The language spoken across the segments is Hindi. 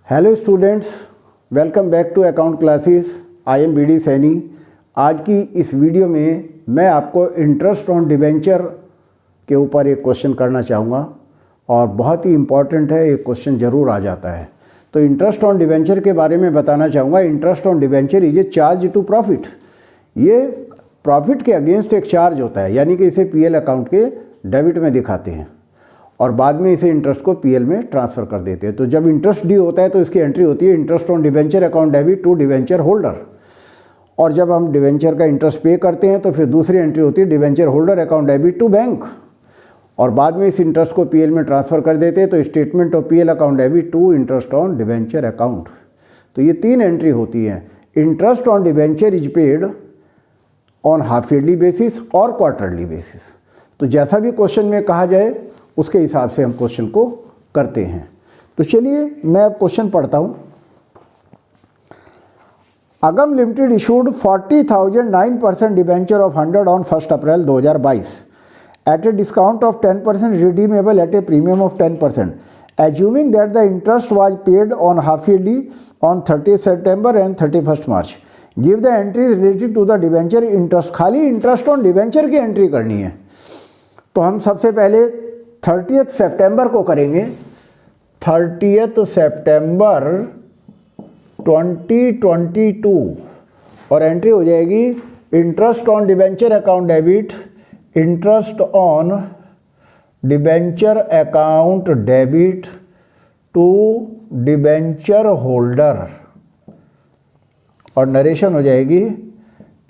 Hello students, welcome back to account classes. I am B D Saini. आज की इस वीडियो में मैं आपको इंटरेस्ट ऑन डिबेंचर के ऊपर एक क्वेश्चन करना चाहूँगा और बहुत ही इम्पॉर्टेंट है, एक क्वेश्चन ज़रूर आ जाता है। तो इंटरेस्ट ऑन डिबेंचर के बारे में बताना चाहूँगा। Interest on debenture is a charge to profit. ये प्रॉफिट के अगेंस्ट एक चार्ज होता है, यानी कि इसे पीएल अकाउंट के डेबिट में दिखाते हैं और बाद में इसे इंटरेस्ट को पीएल में ट्रांसफ़र कर देते हैं। तो जब इंटरेस्ट ड्यू होता है तो इसकी एंट्री होती है interest on debenture account debit to debenture holder, और जब हम डिबेंचर का इंटरेस्ट पे करते हैं तो फिर दूसरी एंट्री होती है debenture holder account debit to bank, और बाद में इस इंटरेस्ट को पीएल में ट्रांसफ़र कर देते हैं। तो statement of PL account debit to interest on debenture account. तो ये तीन एंट्री होती हैं। Interest on debenture is paid on half yearly basis और क्वार्टरली बेसिस। तो जैसा भी क्वेश्चन में कहा जाए उसके हिसाब से हम क्वेश्चन को करते हैं। तो चलिए मैं अब क्वेश्चन पढ़ता हूँ। Agam limited issued 40,000 9% debenture of 100 on 1 April 2022 at a discount of 10% redeemable at a premium of 10%, assuming that the interest was paid on half yearly on 30 September and 31 March. Give the entry related to the debenture interest. खाली इंटरेस्ट ऑन डिबेंचर की एंट्री करनी है। तो हम सबसे पहले 30 सितंबर को करेंगे। 30 सितंबर 2022 और एंट्री हो जाएगी interest on debenture account debit, interest on debenture account debit to debenture holder, और नरेशन हो जाएगी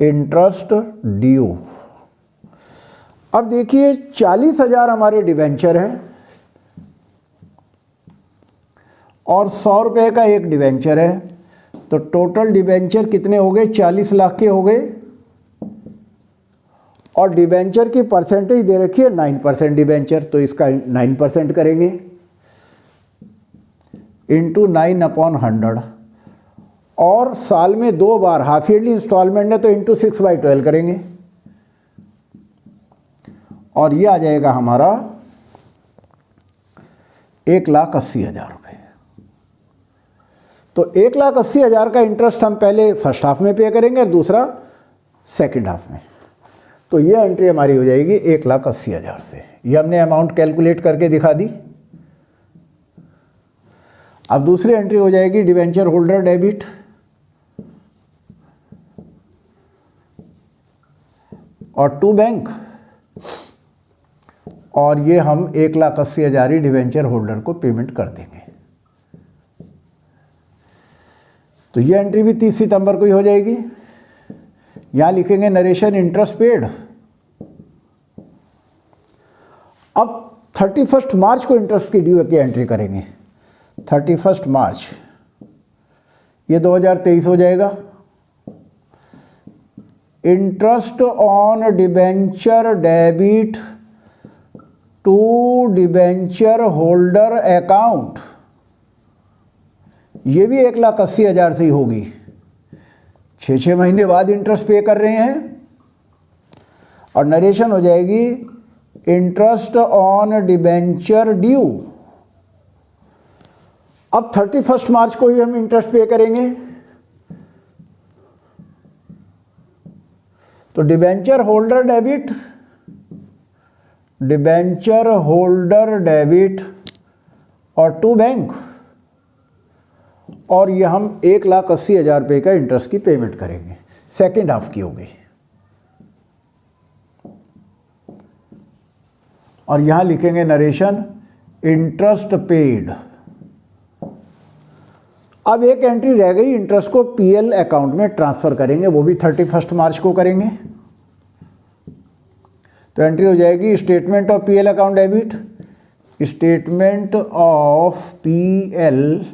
इंटरेस्ट ड्यू। अब देखिए 40,000 हमारे डिबेंचर हैं और 100 रुपये का एक डिबेंचर है। तो टोटल डिबेंचर कितने हो गए? 40 लाख के हो गए। और डिबेंचर की परसेंटेज दे रखी है 9% डिबेंचर, तो इसका 9% करेंगे इंटू 9/100, और साल में 2 बार हाफ ईयरली इंस्टॉलमेंट है तो इंटू 6/12 करेंगे, और ये आ जाएगा हमारा 1,80,000 रुपये। तो 1,80,000 का इंटरेस्ट हम पहले फर्स्ट हाफ में पे करेंगे और दूसरा सेकंड हाफ में। तो ये एंट्री हमारी हो जाएगी 1,80,000 से। ये हमने अमाउंट कैलकुलेट करके दिखा दी। अब दूसरी एंट्री हो जाएगी डिबेंचर होल्डर डेबिट, और टू बैंक, और ये हम 1,80,000 ही डिबेंचर होल्डर को पेमेंट कर देंगे। तो ये एंट्री भी 30 सितंबर को ही हो जाएगी। यहाँ लिखेंगे नरेशन इंटरेस्ट पेड। अब 31 मार्च को इंटरेस्ट की ड्यू की एंट्री करेंगे। 31 मार्च ये 2023 हो जाएगा। Interest on debenture debit to debenture holder account, ये भी 1,80,000 से ही होगी। 6 महीने बाद इंटरेस्ट पे कर रहे हैं, और नरेशन हो जाएगी इंटरेस्ट ऑन डिबेंचर ड्यू। अब 31 मार्च को ही हम इंटरेस्ट पे करेंगे। तो debenture holder debit, debenture holder debit और टू बैंक, और ये हम 1,80,000 रुपये का इंटरेस्ट की पेमेंट करेंगे। सेकेंड हाफ की हो गई। और यहाँ लिखेंगे नरेशन इंटरेस्ट पेड। अब एक एंट्री रह गई, इंटरेस्ट को पीएल अकाउंट में ट्रांसफ़र करेंगे, वो भी 31 मार्च को करेंगे। तो एंट्री हो जाएगी statement of PL account debit, statement of PL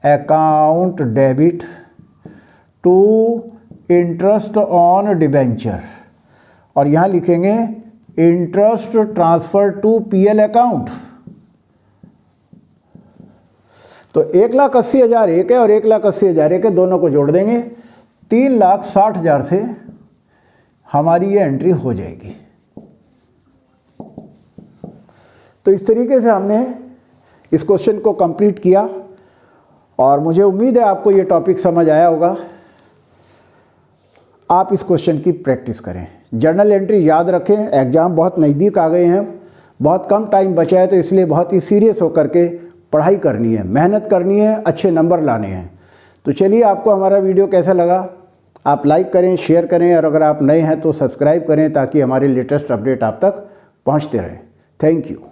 account debit to interest on debenture, और यहाँ लिखेंगे interest transfer to PL account. तो 1,80,000 एक है और 1,80,000 एक है, दोनों को जोड़ देंगे। 3,60,000 से हमारी ये एंट्री हो जाएगी। तो इस तरीके से हमने इस क्वेश्चन को कंप्लीट किया और मुझे उम्मीद है आपको ये टॉपिक समझ आया होगा। आप इस क्वेश्चन की प्रैक्टिस करें। जर्नल एंट्री याद रखें, एग्ज़ाम बहुत नज़दीक आ गए हैं, बहुत कम टाइम बचा है, तो इसलिए बहुत ही सीरियस होकर के पढ़ाई करनी है, मेहनत करनी है, अच्छे नंबर लाने हैं। तो चलिए, आपको हमारा वीडियो कैसा लगा आप लाइक करें, शेयर करें, और अगर आप नए हैं तो सब्सक्राइब करें ताकि हमारे लेटेस्ट अपडेट आप तक पहुंचते रहें। Thank you.